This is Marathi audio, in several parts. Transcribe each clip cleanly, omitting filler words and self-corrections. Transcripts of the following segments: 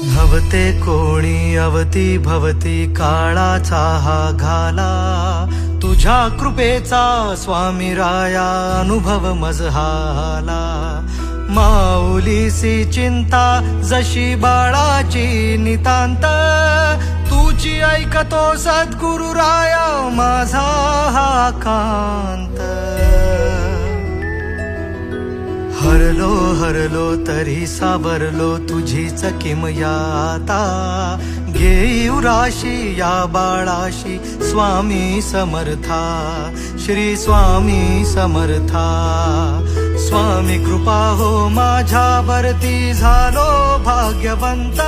भवते कोणी अवती भवती काळाचा हा घाला, तुझ्या कृपेचा स्वामी राया अनुभव मजहाला. माऊलीसी चिंता जशी बाळाची नितांत, तुझी ऐकतो सद्गुरु राया माझा हा कांत. हरलो हरलो तरी सावरलो तुझीच किमयाता, घेऊ राशी या बाळाशी स्वामी समर्था. श्री स्वामी समर्था. स्वामी कृपा हो माझ्यावरती झालो भाग्यवंत,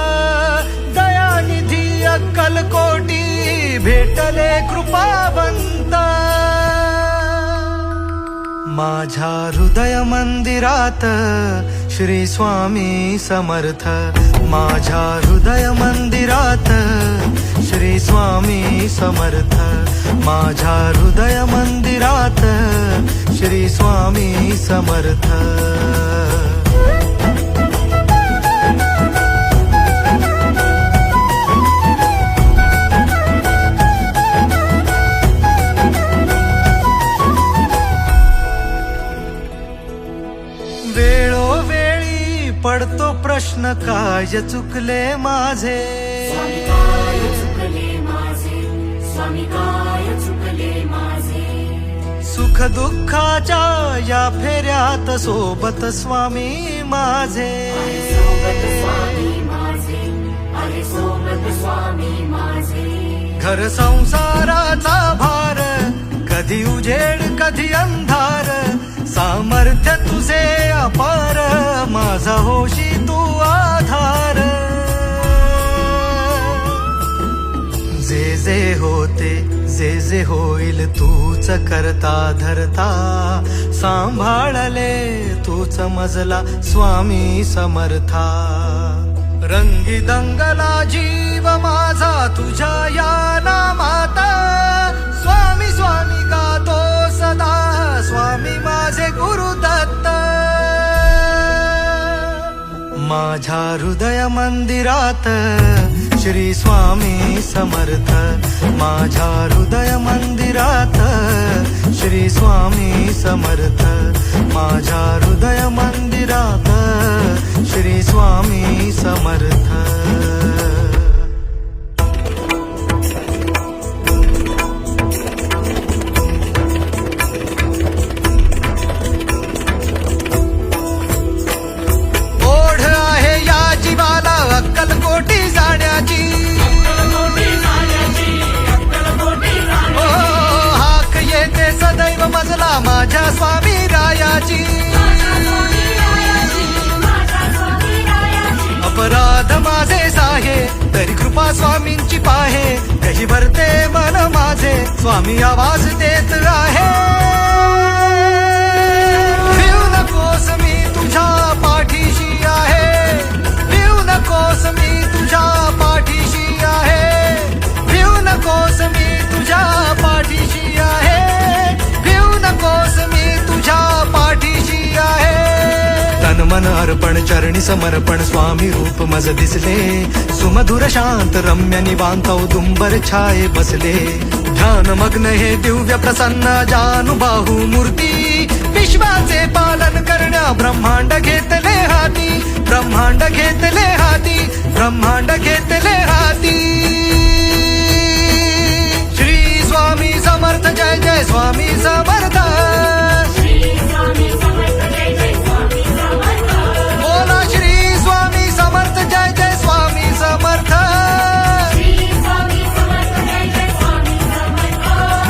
दयानिधी अक्कल कोटी भेटले कृपावंत. माझ्या हृदय मंदिरात श्री स्वामी समर्थ, माझ्या हृदय मंदिरात श्री स्वामी समर्थ. माझ्या हृदय मंदिरात श्री स्वामी समर्थ. वेळोवेळी पडतो प्रश्न काय चुकले माझे, स्वामी काय चुकले माझे, स्वामी काय चुकले माझे. सुख दुःखाच्या या फेऱ्यात सोबत स्वामी माझे. सोबत स्वामी माझे, अरे सोबत स्वामी माझे. घर संसाराचा भार, कधी उजेड कधी अंधार, सामर्थ्य तुझे अपार, माझा होशी तू आधार. जे जे होते जे जे होईल तूच करता धरता, सांभाळले तूच मजला स्वामी समर्था. रंगी दंगला जीव माझा तुझ्या या नामाता, स्वामी स्वामी गातो सदा स्वामी माझे गुरुदत्त. माझ्या हृदय मंदिरात श्री स्वामी समर्थ, माझ्या हृदय मंदिरात श्री स्वामी समर्थ. माझ्या हृदय मंदिरात श्री स्वामी समर्थ. अक्कलकोटी जाण्याची, हाक येते सदैव मजला माझ्या स्वामी रायाची. अपराध माझे साहे तरी कृपा स्वामींची पाहे, कशी भरते मन माझे स्वामी आवाज देत आहे. भिऊ नकोस मी तुझ्या पाठीशी आहे, नकोस मी तुझ्या पाठीशी आहे. भिऊ नकोस मी तुझ्या पाठीशी आहे. भिऊ नकोस मी तुझ्या पाठीशी आहे. तन मन अर्पण चरणी समर्पण स्वामी रूप मज दिसले, सुमधुर शांत रम्य निवांत औदुंबर छाये बसले. ध्यान मग्न हे दिव्य प्रसन्न जानुबाहू मूर्ती, विश्वाचे पालन करण्या ब्रह्मांड घेतले हाती. ब्रह्मांड घेतले हाती, ब्रह्मांड घेतले हाती. श्री स्वामी समर्थ जय जय स्वामी समर्थ. बोला श्री स्वामी समर्थ जय जय स्वामी समर्थ.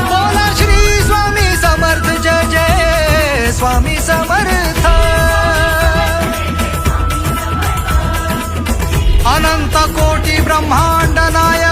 बोला श्री स्वामी समर्थ जय जय स्वामी समर्थ. अनंत कोटी ब्रह्मांड नायक